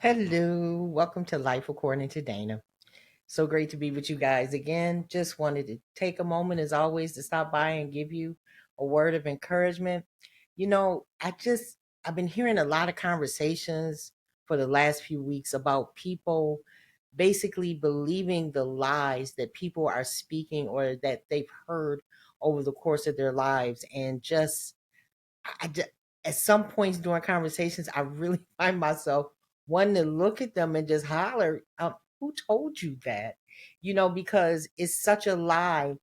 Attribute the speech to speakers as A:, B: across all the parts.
A: Hello, welcome to Life According to Dana. So great to be with you guys again. Just wanted to take a moment, as always, to stop by and give you a word of encouragement. I've been hearing a lot of conversations for the last few weeks about people basically believing the lies that people are speaking or that they've heard over the course of their lives. And just at some points during conversations, I really find myself wanting to look at them and just holler, "Who told you that?" Because it's such a lie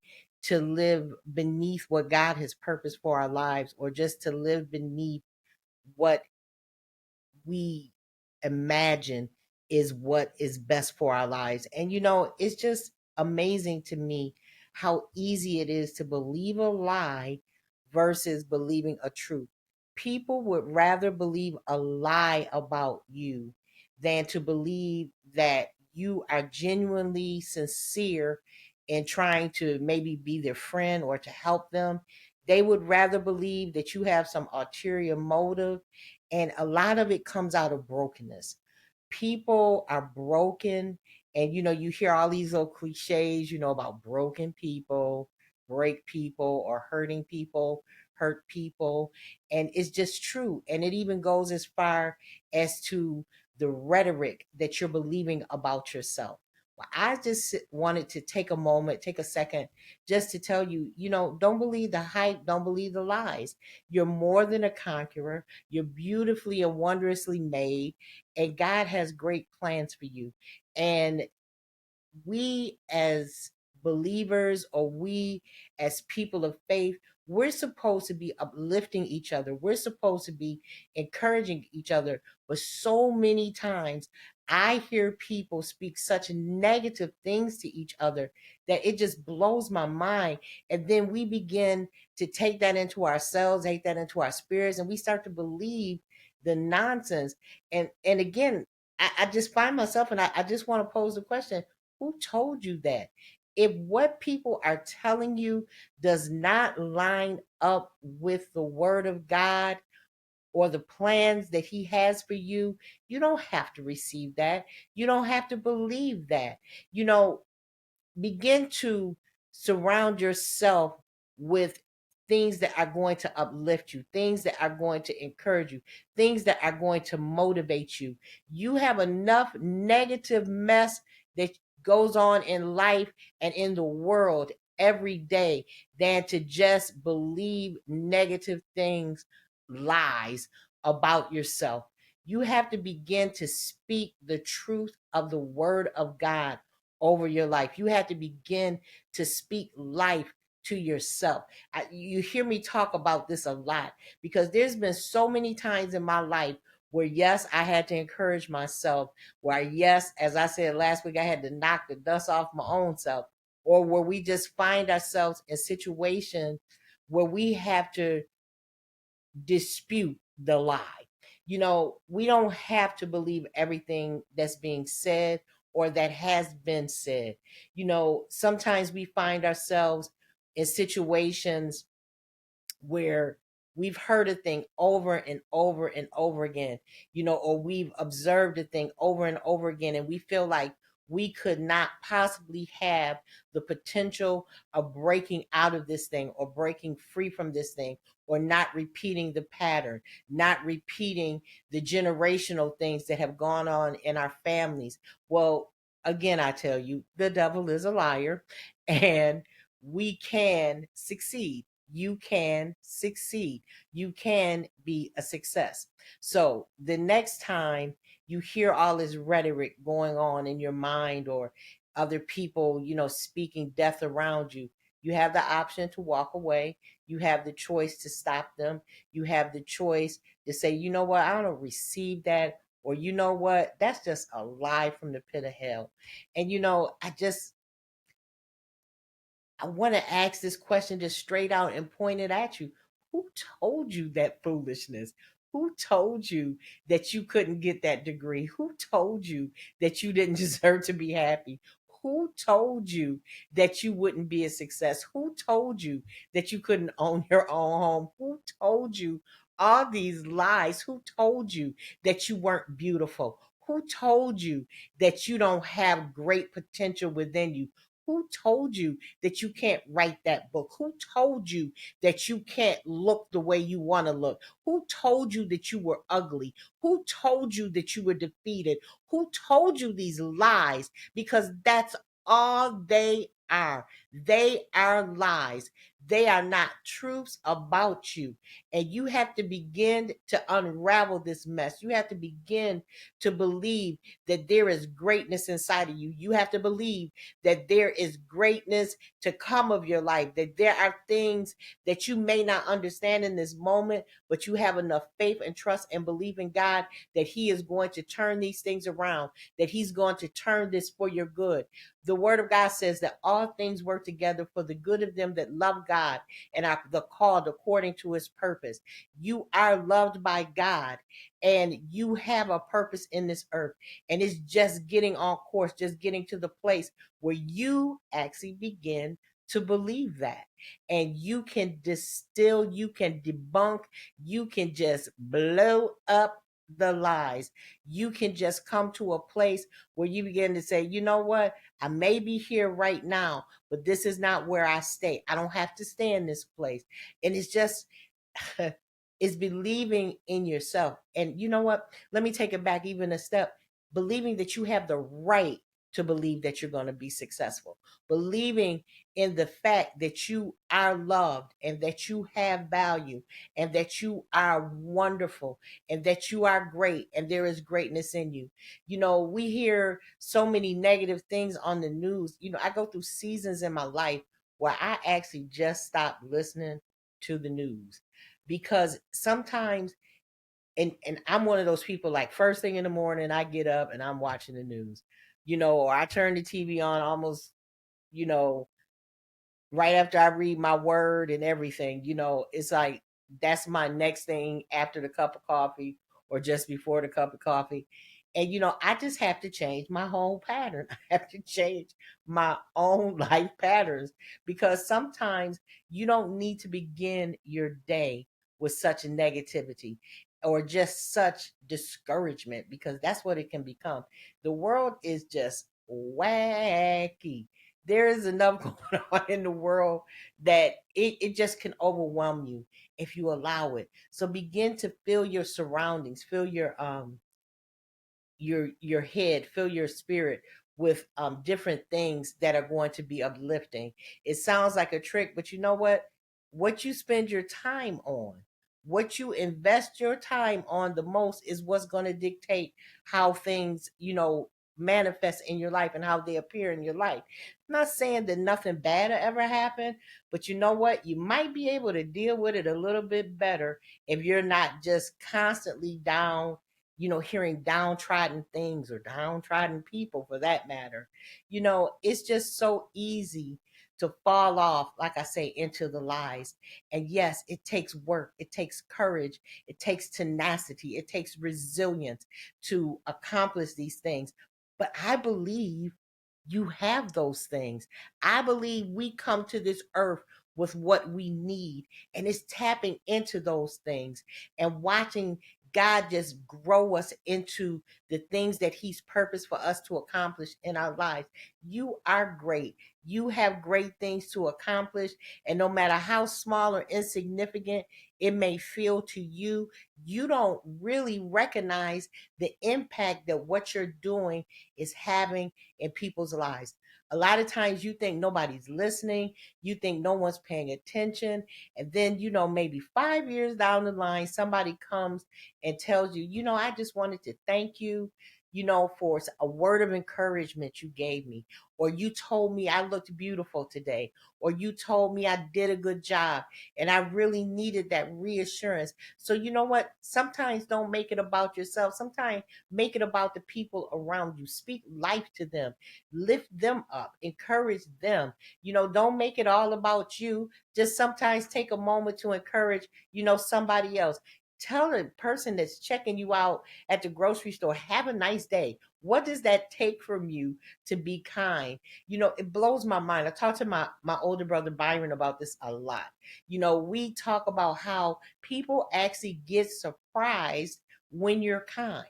A: to live beneath what God has purposed for our lives, or just to live beneath what we imagine is what is best for our lives. And it's just amazing to me how easy it is to believe a lie versus believing a truth. People would rather believe a lie about you than to believe that you are genuinely sincere in trying to maybe be their friend or to help them. They would rather believe that you have some ulterior motive, and a lot of it comes out of brokenness. People are broken, and you hear all these little cliches, about broken people, break people, or hurting people, hurt people. And it's just true. And it even goes as far as to the rhetoric that you're believing about yourself. Well, I just wanted to take a moment, take a second, just to tell you, don't believe the hype, don't believe the lies. You're more than a conqueror. You're beautifully and wondrously made, and God has great plans for you. And we as believers, or we as people of faith, we're supposed to be uplifting each other. We're supposed to be encouraging each other. But so many times I hear people speak such negative things to each other that it just blows my mind. And then we begin to take that into ourselves, take that into our spirits, and we start to believe the nonsense. And again, I just find myself, and I just want to pose the question: who told you that? If what people are telling you does not line up with the word of God or the plans that he has for you, you don't have to receive that. You don't have to believe that. You know, Begin to surround yourself with things that are going to uplift you, things that are going to encourage you, things that are going to motivate you. You have enough negative mess that goes on in life and in the world every day than to just believe negative things, lies about yourself. You have to begin to speak the truth of the word of God over your life. You have to begin to speak life to yourself. You hear me talk about this a lot because there's been so many times in my life where, yes, I had to encourage myself, where, yes, as I said last week, I had to knock the dust off my own self, or where we just find ourselves in situations where we have to dispute the lie. We don't have to believe everything that's being said or that has been said. Sometimes we find ourselves in situations where we've heard a thing over and over and over again, or we've observed a thing over and over again, and we feel like we could not possibly have the potential of breaking out of this thing or breaking free from this thing, or not repeating the pattern, not repeating the generational things that have gone on in our families. Well, again, I tell you, the devil is a liar, and we can succeed. You can succeed. You can be a success. So the next time you hear all this rhetoric going on in your mind, or other people, speaking death around you, you have the option to walk away. You have the choice to stop them. You have the choice to say, you know what, I don't receive that. Or, you know what, that's just a lie from the pit of hell. And, I want to ask this question just straight out and point it at you. Who told you that foolishness? Who told you that you couldn't get that degree? Who told you that you didn't deserve to be happy? Who told you that you wouldn't be a success? Who told you that you couldn't own your own home? Who told you all these lies? Who told you that you weren't beautiful? Who told you that you don't have great potential within you? Who told you that you can't write that book? Who told you that you can't look the way you want to look? Who told you that you were ugly? Who told you that you were defeated? Who told you these lies? Because that's all they are. They are lies. They are not truths about you. And you have to begin to unravel this mess. You have to begin to believe that there is greatness inside of you. You have to believe that there is greatness to come of your life, that there are things that you may not understand in this moment, but you have enough faith and trust and believe in God that He is going to turn these things around, that He's going to turn this for your good. The Word of God says that all things work together for the good of them that love God and are the called according to His purpose. You are loved by God and you have a purpose in this earth. And it's just getting on course, just getting to the place where you actually begin to believe that. And you can distill, you can debunk, you can just blow up the lies. You can just come to a place where you begin to say, you know what? I may be here right now, but this is not where I stay. I don't have to stay in this place. And it's just, is believing in yourself. And you know what? Let me take it back even a step. Believing that you have the right to believe that you're going to be successful. Believing in the fact that you are loved and that you have value and that you are wonderful and that you are great and there is greatness in you. You know, we hear so many negative things on the news. You know, I go through seasons in my life where I actually just stopped listening to the news because sometimes and I'm one of those people like first thing in the morning I get up and I'm watching the news, you know, or I turn the TV on almost, you know, right after I read my word and everything, you know, it's like that's my next thing after the cup of coffee or just before the cup of coffee. And you know, I just have to change my whole pattern. I have to change my own life patterns because sometimes you don't need to begin your day with such negativity or just such discouragement because that's what it can become. The world is just wacky. There is enough going on in the world that it just can overwhelm you if you allow it. So begin to feel your surroundings, feel your head, fill your spirit with different things that are going to be uplifting. It sounds like a trick, but you know what you spend your time on, what you invest your time on the most is what's going to dictate how things, you know, manifest in your life and how they appear in your life. I'm not saying that nothing bad will ever happen, but you know what, you might be able to deal with it a little bit better if you're not just constantly down, you know, hearing downtrodden things or downtrodden people for that matter. You know, it's just so easy to fall off, like I say, into the lies. And yes, it takes work, it takes courage, it takes tenacity, it takes resilience to accomplish these things. But I believe you have those things. I believe we come to this earth with what we need, and it's tapping into those things and watching God just grow us into the things that He's purposed for us to accomplish in our lives. You are great. You have great things to accomplish. And no matter how small or insignificant it may feel to you, you don't really recognize the impact that what you're doing is having in people's lives. A lot of times you think nobody's listening, you think no one's paying attention. And then, you know, maybe 5 years down the line, somebody comes and tells you, you know, I just wanted to thank you, you know, for a word of encouragement you gave me, or you told me I looked beautiful today, or you told me I did a good job, and I really needed that reassurance. So, you know what? Sometimes don't make it about yourself. Sometimes make it about the people around you. Speak life to them, lift them up, encourage them. You know, don't make it all about you. Just sometimes take a moment to encourage, you know, somebody else. Tell the person that's checking you out at the grocery store, have a nice day. What does that take from you to be kind? You know, it blows my mind. I talk to my older brother Byron about this a lot. You know, we talk about how people actually get surprised when you're kind.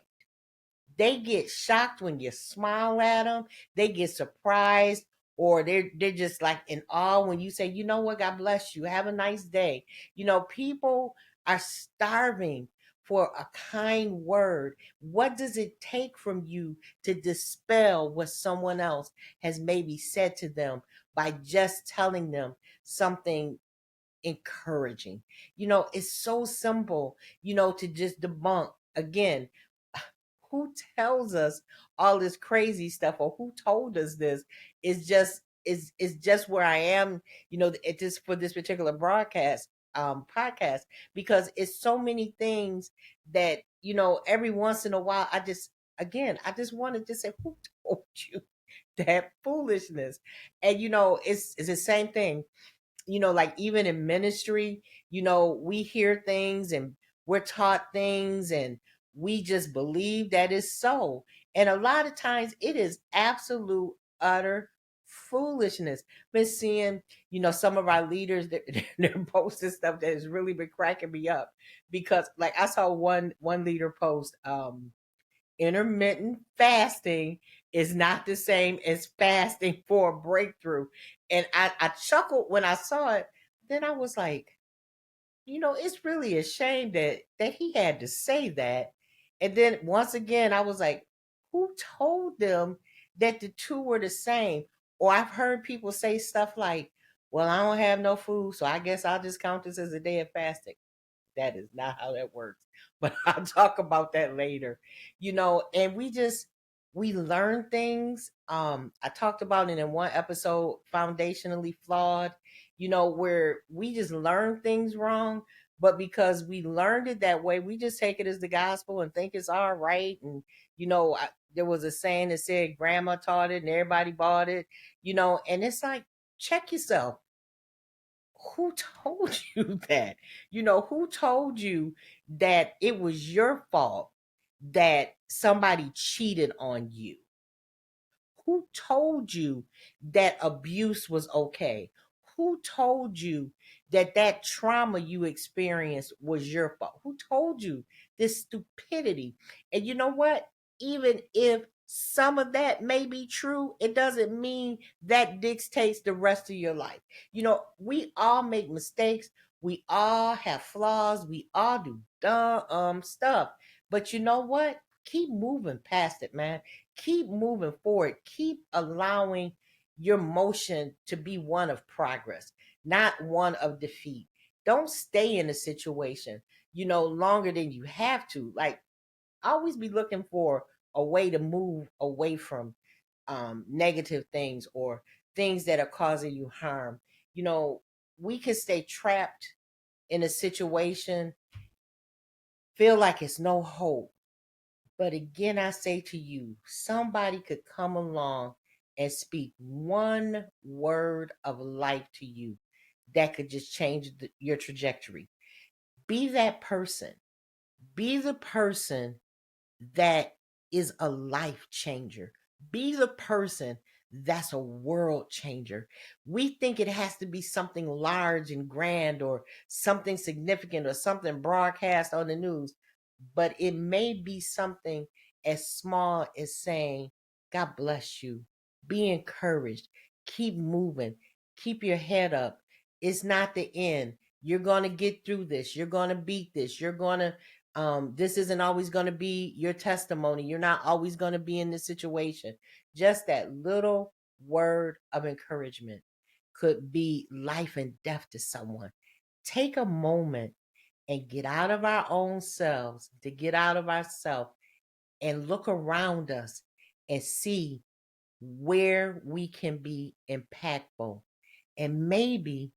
A: They get shocked when you smile at them. They get surprised, or they're just like in awe when you say, you know what, God bless you. Have a nice day. People are starving for a kind word. What does it take from you to dispel what someone else has maybe said to them by just telling them something encouraging? It's so simple, to just debunk again. Who tells us all this crazy stuff, or who told us this? Is just where I am, at this for this particular broadcast podcast, because it's so many things that, every once in a while I just wanted to say, who told you that foolishness? And it's the same thing, like even in ministry, we hear things and we're taught things and we just believe that is so. And a lot of times it is absolute, utter foolishness. Been seeing, some of our leaders that they're posting stuff that has really been cracking me up, because like I saw one leader post, intermittent fasting is not the same as fasting for a breakthrough. And I chuckled when I saw it. Then I was like, it's really a shame that he had to say that. And then once again, I was like, who told them that the two were the same? Or I've heard people say stuff like, well, I don't have no food, so I guess I'll just count this as a day of fasting. That is not how that works. But I'll talk about that later. And we learn things. I talked about it in one episode, foundationally flawed, where we just learn things wrong. But because we learned it that way, we just take it as the gospel and think it's all right. And, there was a saying that said grandma taught it and everybody bought it, and it's like, check yourself. Who told you that? Who told you that it was your fault that somebody cheated on you? Who told you that abuse was okay? Who told you that that trauma you experienced was your fault? Who told you this stupidity? And you know what? Even if some of that may be true, it doesn't mean that dictates the rest of your life. We all make mistakes. We all have flaws. We all do dumb stuff. But you know what? Keep moving past it, man. Keep moving forward. Keep allowing your motion to be one of progress, not one of defeat. Don't stay in a situation, longer than you have to. Like, always be looking for a way to move away from negative things or things that are causing you harm. We can stay trapped in a situation, feel like it's no hope. But again, I say to you, somebody could come along and speak one word of life to you that could just change your trajectory. Be that person. Be the person that is a life changer. Be the person that's a world changer. We think it has to be something large and grand or something significant or something broadcast on the news, but it may be something as small as saying, God bless you. Be encouraged. Keep moving. Keep your head up. It's not the end. You're going to get through this. You're going to beat this. You're going to this isn't always going to be your testimony. You're not always going to be in this situation. Just that little word of encouragement could be life and death to someone. Take a moment and get out of our own selves, to get out of ourselves and look around us and see where we can be impactful. And maybe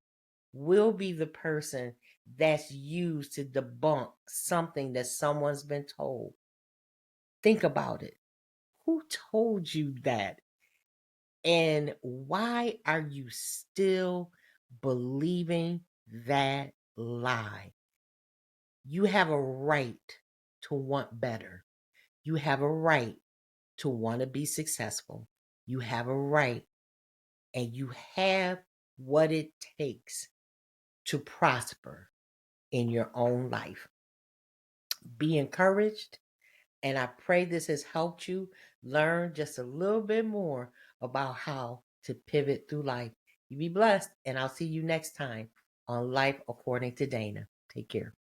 A: we'll be the person that's used to debunk something that someone's been told. Think about it. Who told you that? And why are you still believing that lie? You have a right to want better. You have a right to want to be successful. You have a right, and you have what it takes to prosper in your own life. Be encouraged. And I pray this has helped you learn just a little bit more about how to pivot through life. You be blessed, and I'll see you next time on Life According to Dana. Take care.